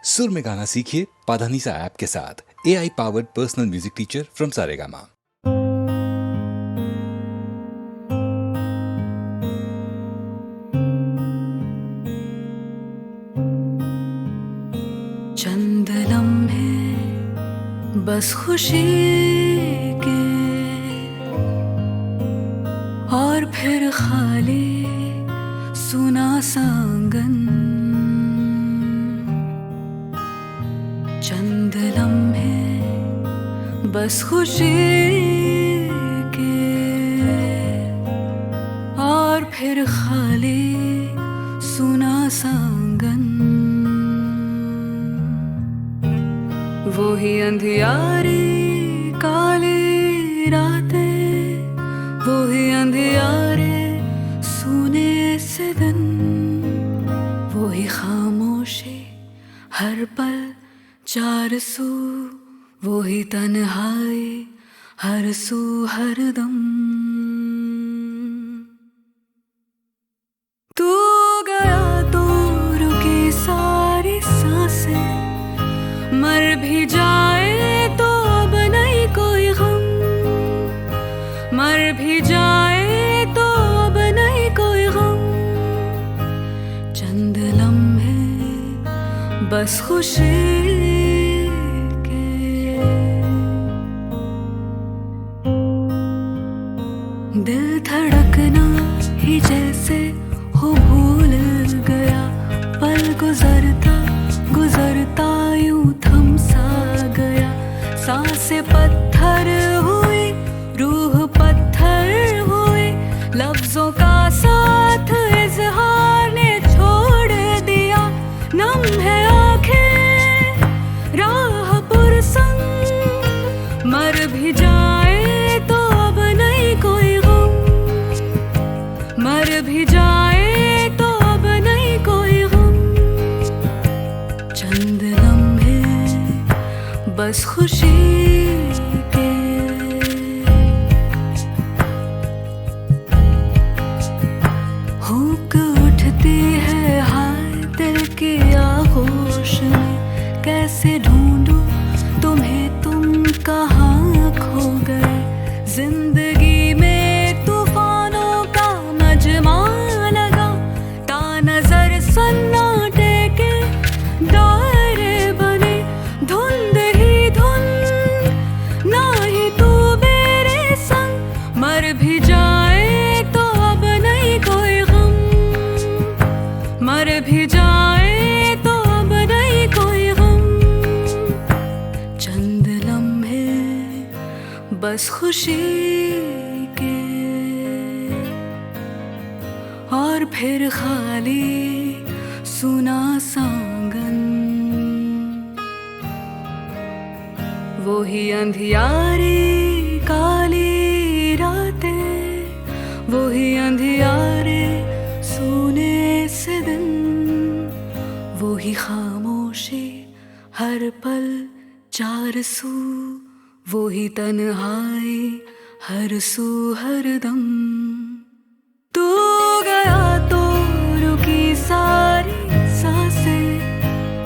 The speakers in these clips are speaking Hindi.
सुर में गाना सीखिए पाधानीसा ऐप के साथ। AI powered personal music teacher from Saregama. चंद लम्हे बस खुशी के और फिर खाली सुना सांगन। चंद लम्हे बस खुशी के और फिर खाली सुना सांगन। वो ही अंधियारी काली रातें, वो ही अंधियारे सूने से दिन, वो ही खामोशी हर पल चार सू, वो ही तन्हाई हर सू हर दम। तू गया तो रुकी सारी सांसें, मर भी जाए तो अब नहीं कोई गम, मर भी जाए तो अब नहीं कोई गम। चंद लम्हे बस खुशी के, दिल धड़कना ही जैसे हो भूल गया, पल गुजरता गुजरता यूं थम सा गया। सांसें पत्थर हुई, रूह पत्थर हुई, लफ्जों का साथ इजहार ने छोड़ दिया। नम है आंखें राह पुरसंग, मर भी जाए तो अब नहीं कोई गम, मर भी जाए तो अब नहीं कोई गम। चंद लम्हे बस खुशी के, हुक उठती है हाय दिल की आगोश में। कैसे ढूंढूं तुम्हें, तुम कहाँ खो गए। जिंदगी में तूफानों का मजमा लगा, तानज़र सन्नाटे के दायरे बने। धुंध ही धुंध ना ही तू मेरे संग, मर भी जाए तो अब नहीं कोई गम, मर भी जाए तो अब नहीं कोई गम। चंद लम्हे बस खुशी के और फिर खाली सुना सांगन। वो ही अंधियारी काली रातें, वो ही अंधियारे सूने से दिन, वो ही खामोशी हर पल चार सू, वो ही तन्हाई हर सू हर दम। तू गया तो रुकी सारी सांसें,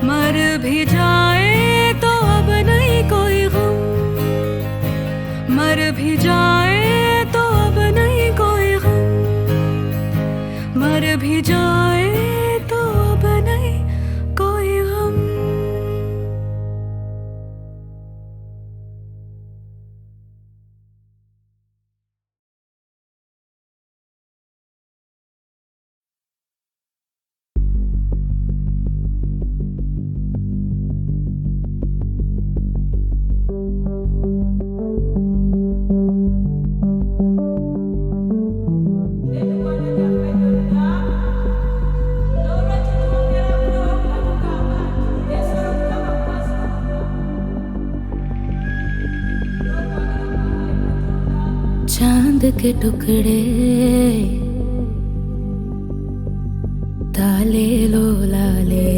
मर भी जाए तो अब नहीं कोई गम, मर भी जाए तो अब नहीं कोई गम, मर भी जाए तो अब नहीं कोई गम। चांद के टुकड़े ताले लो लाले,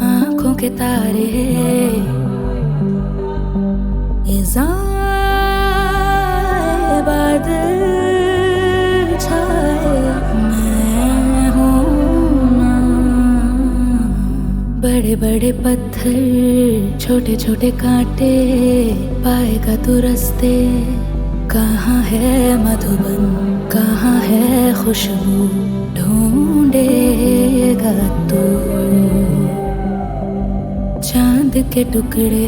आंखों के तारे बादल छाए। मैं हूँ बड़े बड़े पत्थर, छोटे छोटे कांटे, पाएगा तू रास्ते। कहाँ है मधुबन, कहाँ है खुशबू, ढूंढेगा तू। चांद के टुकड़े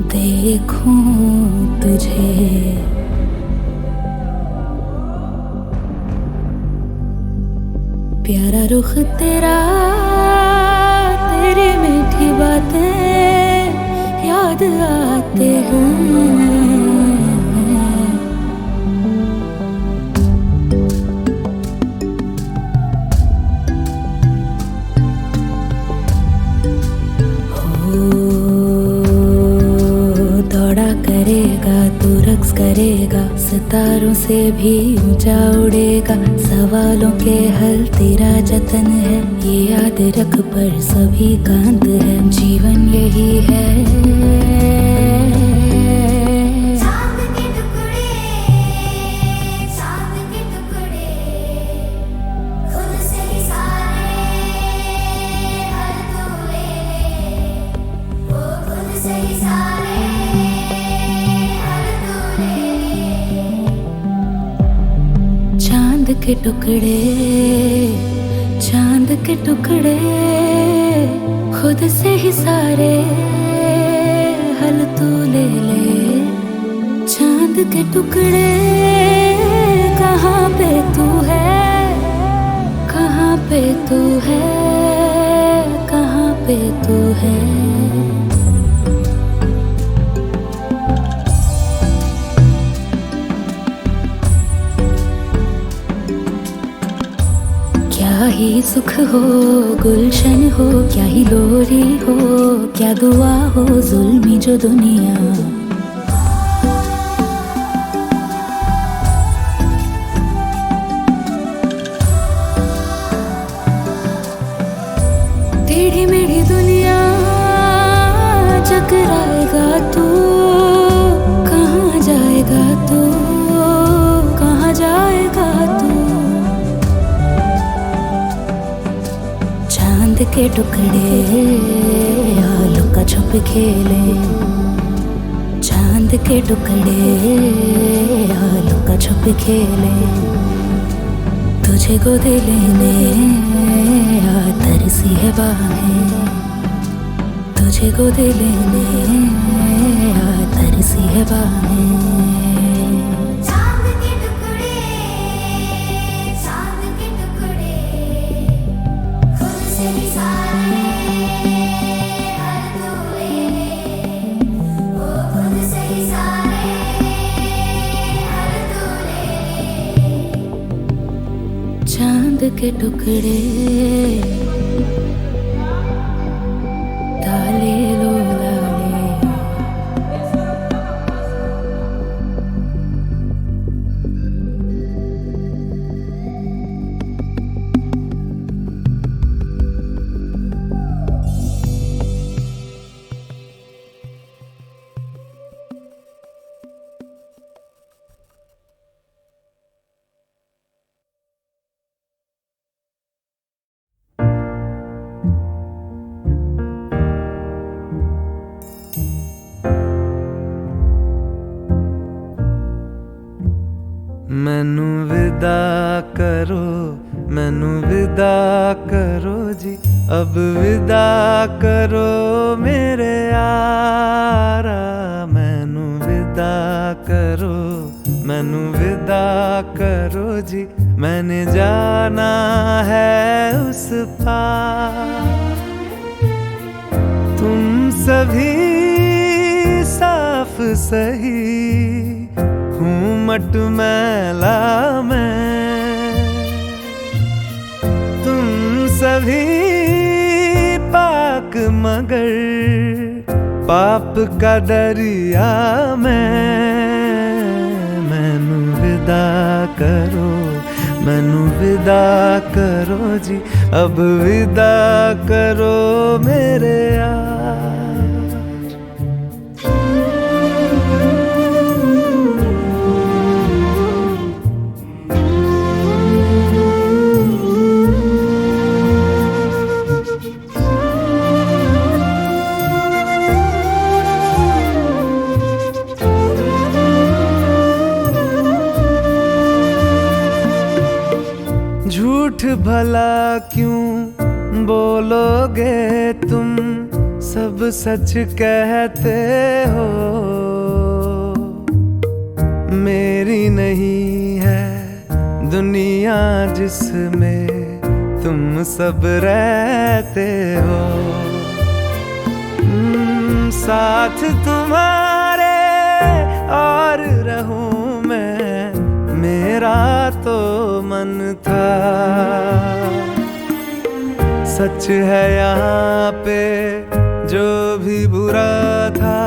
देखूं तुझे, प्यारा रुख तेरा, तेरी मीठी बातें याद आते हैं। करेगा तू रक्स करेगा, सितारों से भी ऊंचा उड़ेगा। सवालों के हल तेरा जतन है, ये याद रख पर सभी का अंत है। जीवन यही है। चांद के टुकड़े, चांद के टुकड़े, खुद से ही सारे हल तू ले ले। चांद के टुकड़े, कहाँ पे तू है, कहाँ पे तू है, कहाँ पे तू है। क्या ही सुख हो, गुलशन हो, क्या ही लोरी हो, क्या दुआ हो, जुल्मी जो दुनिया। टेढ़ी मेढ़ी दुनिया चकराएगा तू, कहाँ जाएगा तू, कहाँ जाएगा तू। चांद के टुकड़े लुका छुप खेले, चांद के टुकड़े लुका छुप खेले। तुझे गोद लेने तरसी है बाहें, तुझे गोद लेने तरसी है बाहें। चांद के टुकड़े डाले लो लाले। मैनू विदा करो, मैनू विदा करो जी, अब विदा करो मेरे यारा। मैनू विदा करो, मैनू विदा करो जी, मैंने जाना है उस पार। तुम सभी साफ सही, हूँ मटमैला मैं। तुम सभी पाक मगर पाप का दरिया मैं। मैनू विदा करो, मैनू विदा करो जी, अब विदा करो मेरे यार। झूठ भला क्यों बोलोगे तुम, सब सच कहते हो। मेरी नहीं है दुनिया जिसमें तुम सब रहते हो। साथ तुम्हारे और रहूं मैं, मेरा तो मन था। सच है यहाँ पे जो भी बुरा था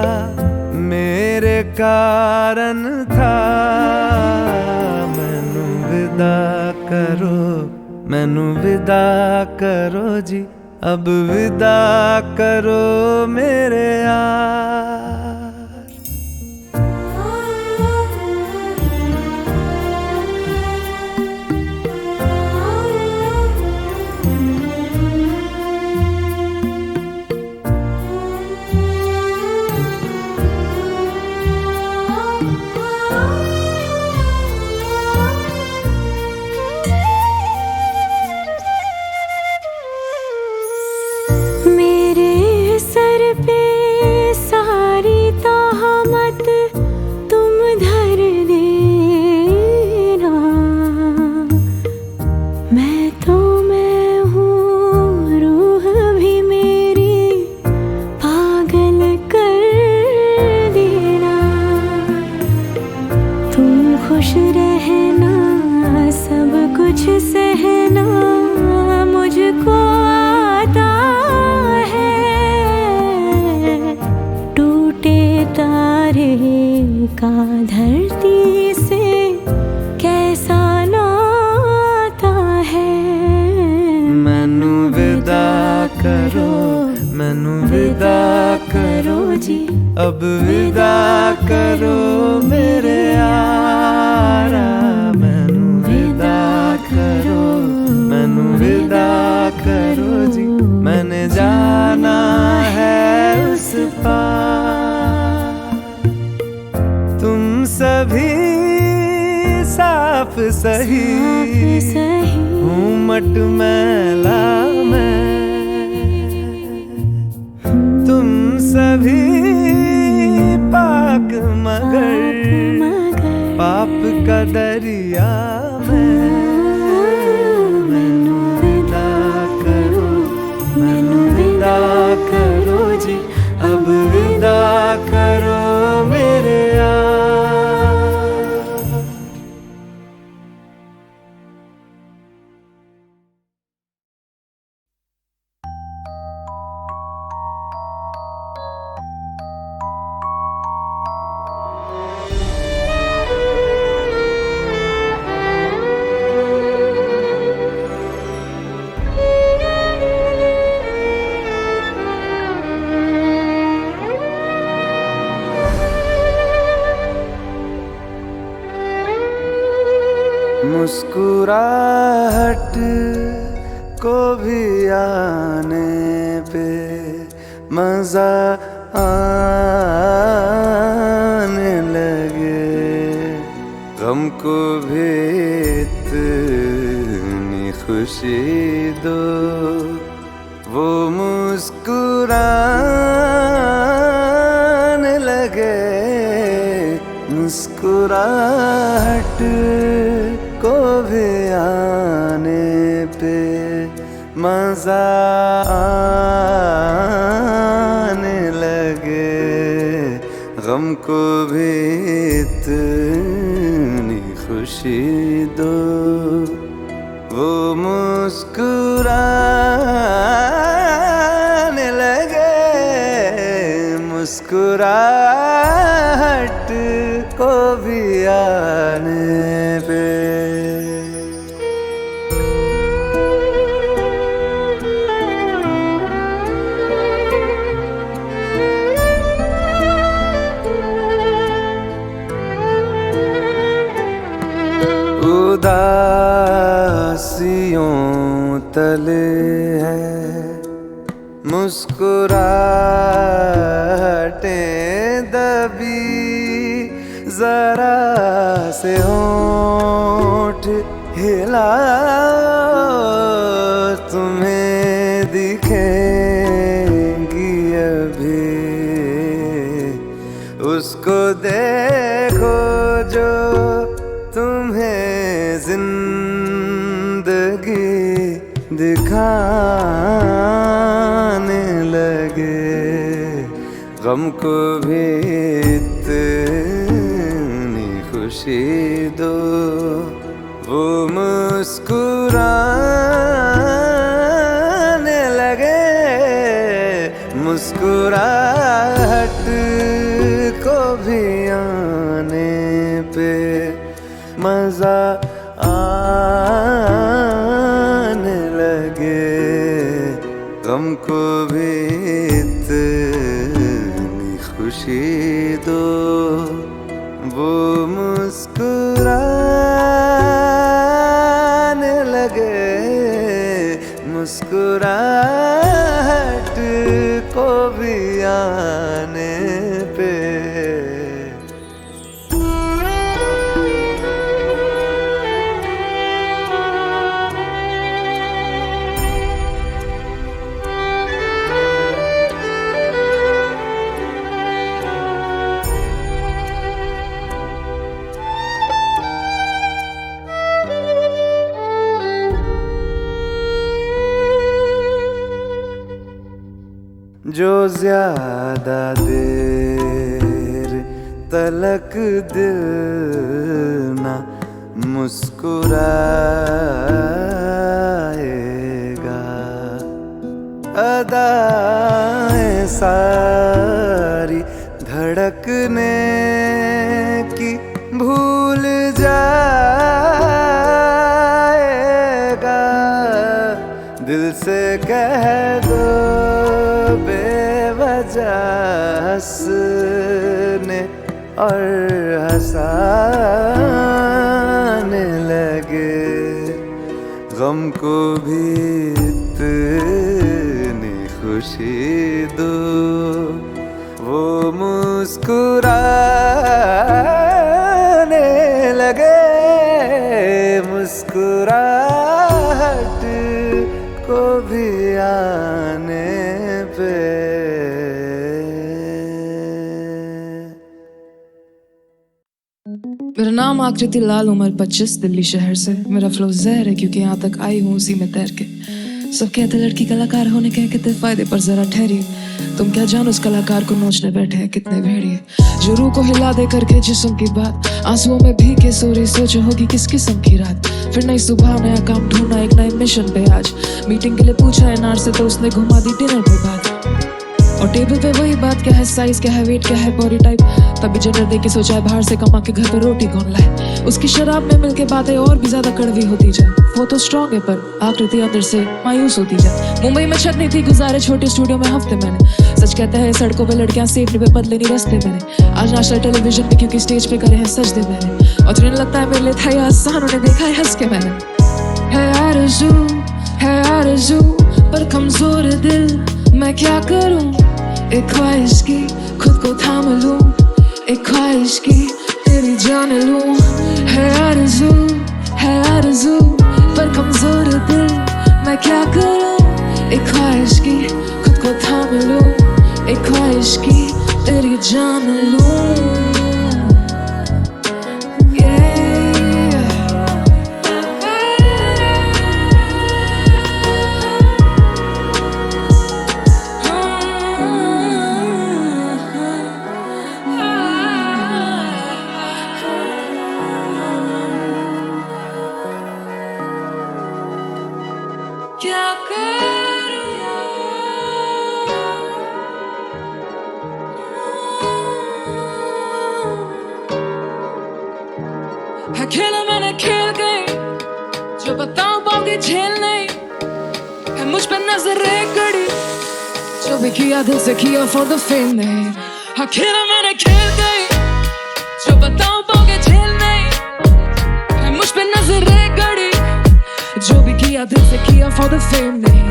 मेरे कारण था। मैनू विदा करो, मैनू विदा करो जी, अब विदा करो मेरे यार। खुश रहना, सब कुछ सहना मुझको आता है। टूटे तारे का धरती से कैसा नाता है। मैनू विदा करो, मैनू विदा करो जी, अब विदा करो मेरे यारा। मैनू विदा करो, मैनू विदा करो जी, मैंने जाना है उस पार। तुम सभी साफ सही, हूँ मट मैला मैं। तुम सभी पाक मगर पाप का दरिया में। मैनू विदा करो, मैनू विदा करो जी, अब विदा करो मेरे यार। मुस्कुराहट को भी आने पे मजा आने लगे, गम को भी इतनी खुशी दो। वो मुस्कुराने लगे, मुस्कुराहट को भी आने पे मजा आने लगे, गम को भी इतनी खुशी दो। वो मुस्कुराने लगे, मुस्कुराहट को भी आने पे। उदासियों तले है मुस्कुराहटें दबी, जरा से होंठ हिला उसको देखो जो तुम्हें जिंदगी दिखाने लगे। गम को भी इतनी खुशी दो वो मुस्कुराने लगे। मुस्कुराहट को भी आने पे मजा आने लगे। गम को भी इतनी खुशी दो वो मुस्कुराने लगे। मुस्कुराहट को भी आने पे जो ज्यादा देर तलक दिल ना मुस्कुराएगा। अदाएं सारी धड़कने की भूल जाएगा। दिल से कह दो बेवजह हंसने और हंसाने लगे। गम को भी इतनी खुशी दो वो मुस्कुराने लगे। मुस्कुराहट को भी आने पे मेरा नाम आकृति लाल, उम्र 25, दिल्ली शहर से। मेरा फ्लो जहर है क्योंकि यहाँ तक आई हूँ उसी में तैर के। सब कहते लड़की कलाकार होने के कितने फायदे, पर जरा ठहरिए। तुम क्या जानो उस कलाकार को नोचने बैठे हैं कितने भेड़िए। जो रूह को हिला दे करके जिस्म की बात, आंसुओं में भीग के सो रही सोचो होगी किस किस्म की रात। फिर नई सुबह नया काम ढूंढना एक नए मिशन पे। आज मीटिंग के लिए पूछा है नार से तो उसने घुमा दी डिनर पे बात। और टेबल पे वही बात, क्या है साइज, क्या है वेट, क्या है बॉडी टाइप। तभी जनर देख के सोचा है बाहर से कमा के घर पे रोटी कौन लाए। उसकी शराब में मिलके बातें और भी ज्यादा कड़वी होती जाए। वो तो स्ट्रॉन्ग है पर आकृति अंदर से मायूस होती जाए। मुंबई में छत नहीं थी, गुजारे छोटे स्टूडियो में हफ्ते मैंने। सच कहते हैं सड़कों पे लड़कियां सेफ नहीं पे बदले नहीं रस्ते मैंने। आज नेशनल टेलीविजन पे क्योंकि स्टेज पे करे हैं सजदे मैंने। और जिन्हें लगता है मेरे लिए था ये आसान, उन्हें देखा है हंस के मैंने। है आरज़ू पर कमजोर दिल, मैं क्या करूं। एक ख्वाहिश की खुद को थाम लूं, एक ख्वाहिश की तेरी जान लूं। है आरज़ू पर कमजोर दिल, मैं क्या करूं। एक ख्वाहिश की खुद को थाम लूं, एक ख्वाहिश की तेरी जान लूं। क्या है खेला मैंने खेल गई, जो बताऊं पाओगे झेल नहीं। है मुझ पे नजर एक घड़ी, जो भी किया दिल से किया फॉर द फेम नहीं। है खेला मैंने खेल गई, जो बताऊं पाओगे झेल नहीं। है मुझ पे नजर एक घड़ी, जो भी किया दिल से किया फॉर द फेम नहीं।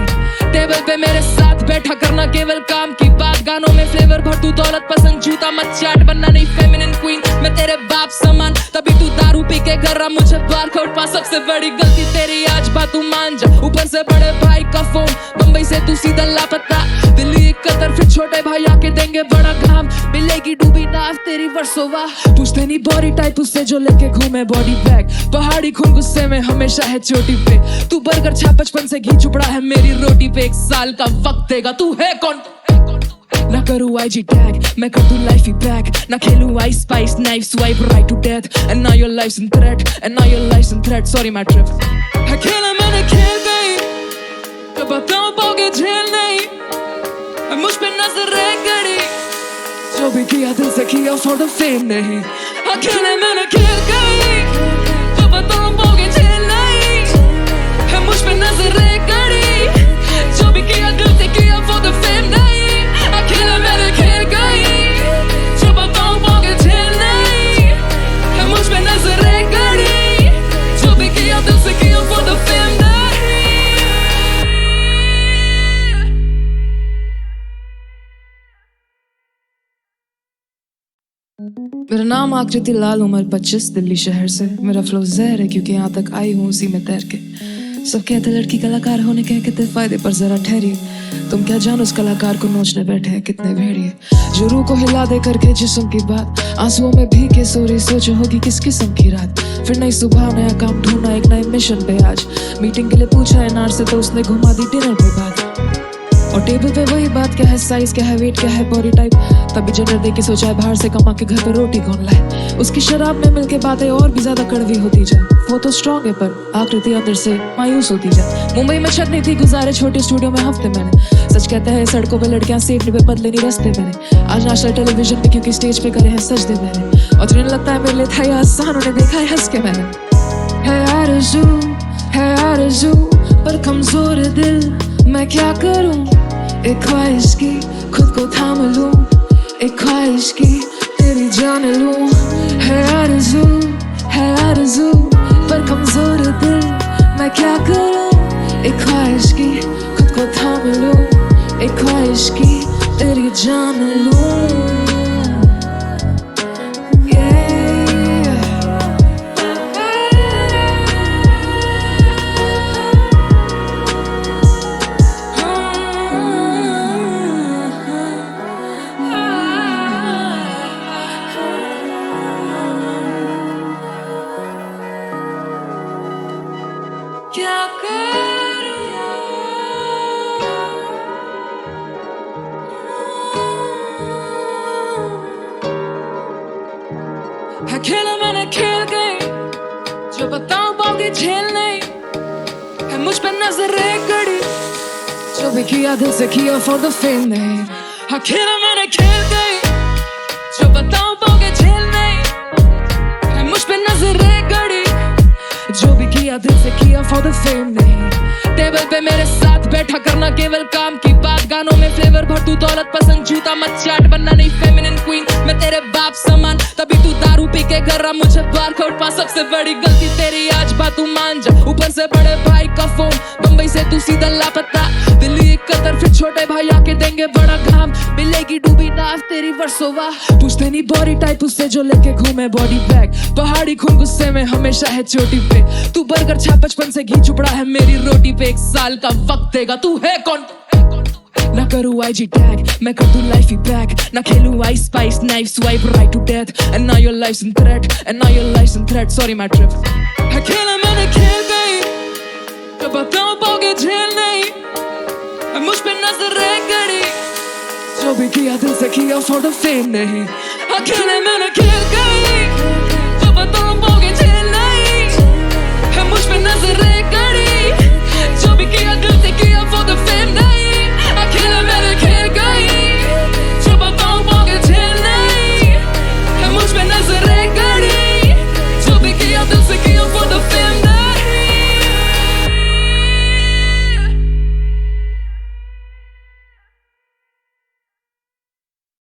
टेबल पे मेरे साथ बैठा करना केवल काम की बात। गानों में फ्लेवर भर तू दौलत पसंद, जूता मत चाट, बनना नहीं फेमिनिन क्वीन। मैं तेरे बाप समान, तभी तू दारू पी के कर रहा मुझे बार खोट पा। सबसे बड़ी गलती तेरी आज बात तू मान जा। ऊपर से बड़े भाई का फोन, बम्बई से तू सीधा लापता, दिल्ली कतर फिर छोटे भाई आके देंगे बड़ा काम, मिलेगी डूबी नाव तेरी वर्सोवा, पूछते नहीं बॉडी टाइप उससे जो लेके घूमे बॉडी बैग, पहाड़ी खून गुस्से में हमेशा है चोटी पे, तू बर्गर छा 55 से घी चुपड़ा है मेरी रोटी पे, 1 साल का वक्त देगा तू है कौन, ना करूँ IG टैग, मैं कर दूँ लाइफ ही बैक, ना खेलूँ I spice knife swipe right to death, and now your life's in threat, and now your life's in threat, sorry my trip, है खेला मैंने खेल गई, तो बताओ पाओगे झेल नहीं, है मुझ पे नजर रह गड़ी, जो भी किया दिल से किया for the fame नहीं, है खेला मैंने खेल गई, तो बताओ पाओगे झेल नहीं, है मुझ पे नजर रह गड़ी, जो भी किया दिल से किया for the fame नहीं, अकेला मैंने खेल गई, जो बताऊं पाओगे झेल नहीं, है मुझ पे नजर रह गड़ी, जो भी किया दिल से किया for the fame नहीं। मेरा नाम आकृति लाल, उम्र 25, दिल्ली शहर से, मेरा फ्लो जहर है क्योंकि यहाँ तक आई हूँ उसी में तैर के, सब कहते लड़की कलाकार होने के कितने फायदे, पर जरा ठहरिए, तुम क्या जानो उस कलाकार को नोचने बैठे हैं कितने भेड़िए, जो रूह को हिला दे करके जिस्म की बात, आंसुओं में भीग के सो रही सोचो होगी किस किस्म की रात, फिर नई सुबह नया काम ढूंढना एक नए मिशन पे, आज मीटिंग के लिए पूछा एनआर से तो उसने घुमा दी डिनर पे बात, और टेबल पे वही बात, क्या है साइज क्या है वेट क्या है बॉडी टाइप, तभी जनर देख के सोचा है बाहर से कमा के घर पे रोटी कौन लाए, उसकी शराब में मिलके बातें और भी ज्यादा कड़वी होती जाए, वो तो स्ट्रॉन्ग है पर आकृति अंदर से मायूस होती जाए, मुंबई में छत नहीं थी गुजारे छोटे स्टूडियो में हफ्ते मैंने, सच कहते हैं सड़कों पे लड़कियां सेफ नहीं पे बदले नहीं रस्ते मैंने, आज नेशनल टेलीविजन पे क्योंकि स्टेज पे करे हैं सजदे मैंने, और जिन्हें लगता है मेरे लिए था ये आसान उन्हें देखा है हंस के मैंने, है आरज़ू पर कमजोर दिल मैं क्या करूं, एक ख्वाहिश की खुद को थाम लूं, एक ख्वाहिश की तेरी जान लूं, है आरज़ू पर कमजोर दिल मैं क्या करूं, एक ख्वाहिश की खुद को थाम लूं, एक ख्वाहिश की तेरी जान लूं। क्या है खेला मैंने खेल गई, जो बताऊं पाओगे झेल नहीं, है मुझ पे नजर रह गड़ी, जो भी किया दिल से किया for the fame नहीं, है खेला मैंने खेल गई, जो बताऊं पाओगे झेल नहीं, है मुझ पे नजर रह गड़ी, जो भी किया दिल से किया for the fame नहीं, टेबल पे मेरे साथ बैठा करना केवल काम की बात, गानों में फ्लेवर भर तू दौलत पसंद जूता मत चाट, बनना नहीं फेमिनिन क्वीन मैं तेरे बाप समान, तभी तू दारू पी के कर रहा मुझे बार खोट पा, सबसे बड़ी गलती तेरी आज बात तू मान जा, ऊपर से बड़े भाई का फोन, बम्बई से तू सीधा लापता, दिल्ली कतर फिर छोटे भाई आके देंगे बड़ा काम, मिलेगी डूबी नाव तेरी वर्सोवा, पूछते नहीं बॉडी टाइप उससे जो लेके घूमे बॉडी बैग, पहाड़ी खून गुस्से में हमेशा है चोटी पे, तू बर्गर छा 55 से घी चुपड़ा है मेरी रोटी पे, 1 साल का वक्त देगा तू है कौन, ना करूँ IG टैग, मैं कर दूँ लाइफ ही बैक, ना खेलूँ I spice knife swipe right to death, and now your life's in threat, and now your life's in threat, sorry my trip, है खेला मैंने खेल गई, तो बताओ पाओगे झेल नहीं, है मुझ पे नजर रह गड़ी, जो भी किया दिल से किया for the fame नहीं, है खेला मैंने खेल गई।